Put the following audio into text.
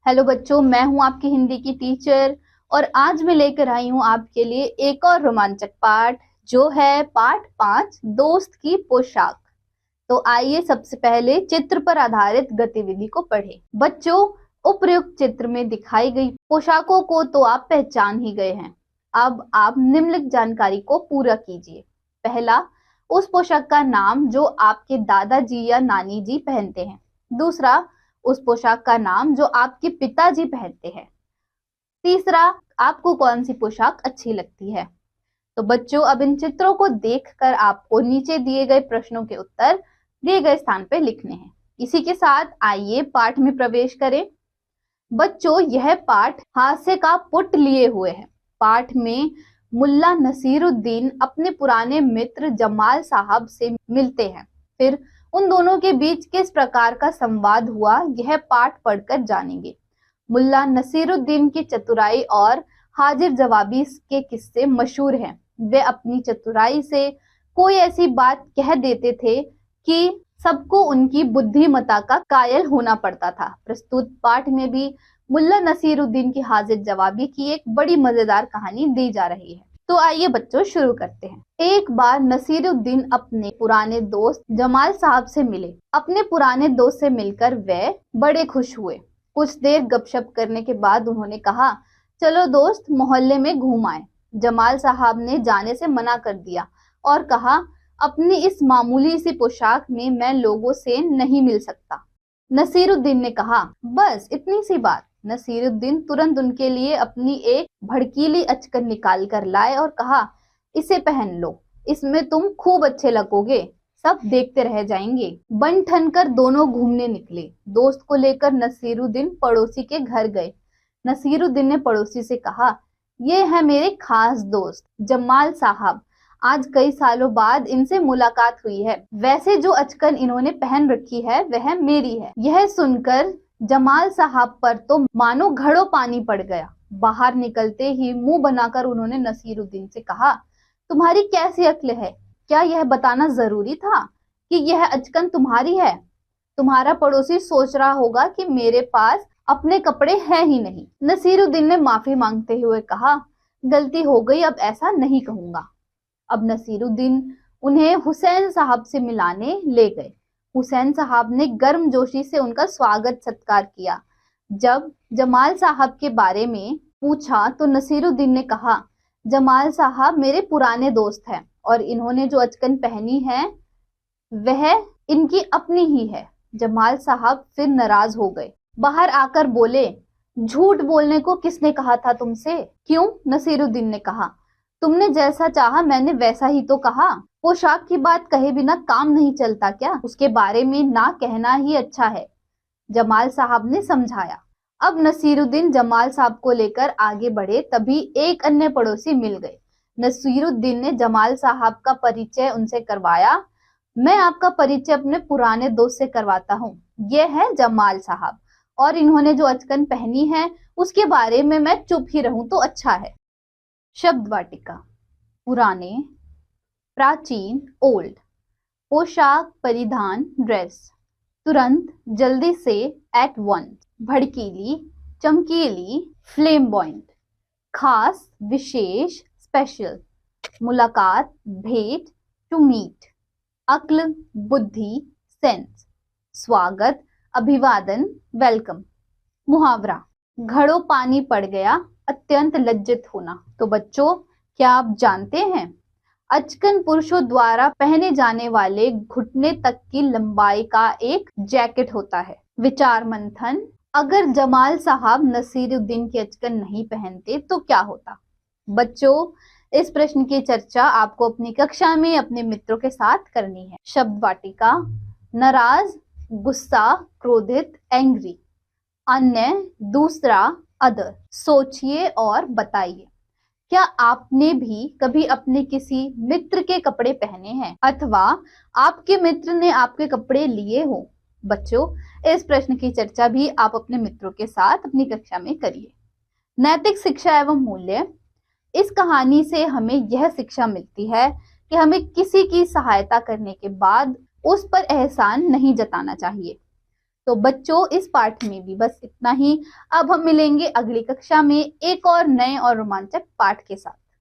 Hello बच्चों, मैं हूं आपकी हिंदी की टीचर और आज मैं लेकर आई हूं आपके लिए एक और रोमांचक पाठ जो है पाठ 5 दोस्त की पोशाक। तो आइए सबसे पहले चित्र पर आधारित गतिविधि को पढ़ें। बच्चों, उपर्युक्त चित्र में दिखाई गई पोशाकों को तो आप पहचान ही गए हैं। अब आप निम्नलिखित जानकारी को पूरा कीजिए। पहला, उस पोशाक का नाम जो आपके दादाजी या नानी जी पहनते हैं। दूसरा, उस पोशाक का नाम जो आपके पिताजी पहनते हैं। तीसरा, आपको कौन सी पोशाक अच्छी लगती है। तो बच्चों, अब इन चित्रों को देखकर आपको नीचे दिए गए प्रश्नों के उत्तर दिए गए स्थान पर लिखने हैं। इसी के साथ आइए पाठ में प्रवेश करें। बच्चों, यह पाठ हास्य का पुट लिए हुए है। पाठ में मुल्ला नसीरुद्दीन अपने पुराने मित्र जमाल साहब से मिलते हैं। फिर उन दोनों के बीच किस प्रकार का संवाद हुआ, यह पाठ पढ़कर जानेंगे। मुल्ला नसीरुद्दीन की चतुराई और हाजिर जवाबी के किस्से मशहूर हैं। वे अपनी चतुराई से कोई ऐसी बात कह देते थे कि सबको उनकी बुद्धिमत्ता का कायल होना पड़ता था। प्रस्तुत पाठ में भी मुल्ला नसीरुद्दीन की हाजिर जवाबी की एक बड़ी मजेदार कहानी दी जा रही है। तो आइए बच्चों शुरू करते हैं। एक बार नसीरुद्दीन अपने पुराने दोस्त जमाल साहब से मिले। अपने पुराने दोस्त से मिलकर वे बड़े खुश हुए। कुछ देर गपशप करने के बाद उन्होंने कहा, चलो दोस्त, मोहल्ले में घूम आए। जमाल साहब ने जाने से मना कर दिया और कहा, अपनी इस मामूली सी पोशाक में मैं लोगों से नहीं मिल सकता। नसीरुद्दीन ने कहा, बस इतनी सी बात। नसीरुद्दीन तुरंत उनके लिए अपनी एक भड़कीली अचकन निकाल कर लाए और कहा, इसे पहन लो, इसमें तुम खूब अच्छे लगोगे, सब देखते रह जाएंगे। बन ठन कर दोनों घूमने निकले। दोस्त को लेकर नसीरुद्दीन पड़ोसी के घर गए। नसीरुद्दीन ने पड़ोसी से कहा, ये है मेरे खास दोस्त जमाल साहब, आज कई सालों बाद इनसे मुलाकात हुई है। वैसे जो अचकन इन्होंने पहन रखी है वह मेरी है। यह सुनकर जमाल साहब पर तो मानो घड़ों पानी पड़ गया। बाहर निकलते ही मुंह बनाकर उन्होंने नसीरुद्दीन से कहा, तुम्हारी कैसी अक्ल है, क्या यह बताना जरूरी था कि यह अचकन तुम्हारी है। तुम्हारा पड़ोसी सोच रहा होगा कि मेरे पास अपने कपड़े हैं ही नहीं। नसीरुद्दीन ने माफी मांगते हुए कहा, गलती हो गई, अब ऐसा नहीं कहूंगा। अब नसीरुद्दीन उन्हें हुसैन साहब से मिलाने ले गए। हुसैन साहब ने गर्मजोशी से उनका स्वागत सत्कार किया। जब जमाल साहब के बारे में पूछा तो नसीरुद्दीन ने कहा, जमाल साहब मेरे पुराने दोस्त हैं और इन्होंने जो अचकन पहनी है वह इनकी अपनी ही है। जमाल साहब फिर नाराज हो गए। बाहर आकर बोले, झूठ बोलने को किसने कहा था तुमसे। क्यों? नसीरुद्दीन ने कहा, तुमने जैसा चाहा मैंने वैसा ही तो कहा। पोशाक की बात कहे बिना काम नहीं चलता क्या? उसके बारे में ना कहना ही अच्छा है, जमाल साहब ने समझाया। अब नसीरुद्दीन जमाल साहब को लेकर आगे बढ़े, तभी एक अन्य पड़ोसी मिल गए। नसीरुद्दीन ने जमाल साहब का परिचय उनसे करवाया। मैं आपका परिचय अपने पुराने दोस्त से करवाता हूँ, ये है जमाल साहब, और इन्होंने जो अचकन पहनी है उसके बारे में मैं चुप ही रहूं तो अच्छा है। शब्द वाटिका। पुराने, प्राचीन ओल्ड, पोशाक परिधान ड्रेस, तुरंत जल्दी से एट वंस, भड़कीली चमकीली फ्लेमबॉइंट, खास विशेष स्पेशल, मुलाकात भेंट टू मीट, अक्ल बुद्धि सेंस, स्वागत अभिवादन वेलकम। मुहावरा, घड़ों पानी पड़ गया, अत्यंत लज्जित होना। तो बच्चों, क्या आप जानते हैं अचकन पुरुषों द्वारा पहने जाने वाले घुटने तक की लंबाई का एक जैकेट होता है। विचार मंथन, अगर जमाल साहब नसीरुद्दीन की अचकन नहीं पहनते तो क्या होता। बच्चों, इस प्रश्न की चर्चा आपको अपनी कक्षा में अपने मित्रों के साथ करनी है। शब्द वाटिका। नाराज, गुस्सा, क्रोधित एंग्री, अन्य दूसरा अदर। सोचिए और बताइए, क्या आपने भी कभी अपने किसी मित्र के कपड़े पहने हैं अथवा आपके मित्र ने आपके कपड़े लिए हो। बच्चों, इस प्रश्न की चर्चा भी आप अपने मित्रों के साथ अपनी कक्षा में करिए। नैतिक शिक्षा एवं मूल्य। इस कहानी से हमें यह शिक्षा मिलती है कि हमें किसी की सहायता करने के बाद उस पर एहसान नहीं जताना चाहिए। तो बच्चों इस पाठ में भी बस इतना ही। अब हम मिलेंगे अगली कक्षा में एक और नए और रोमांचक पाठ के साथ।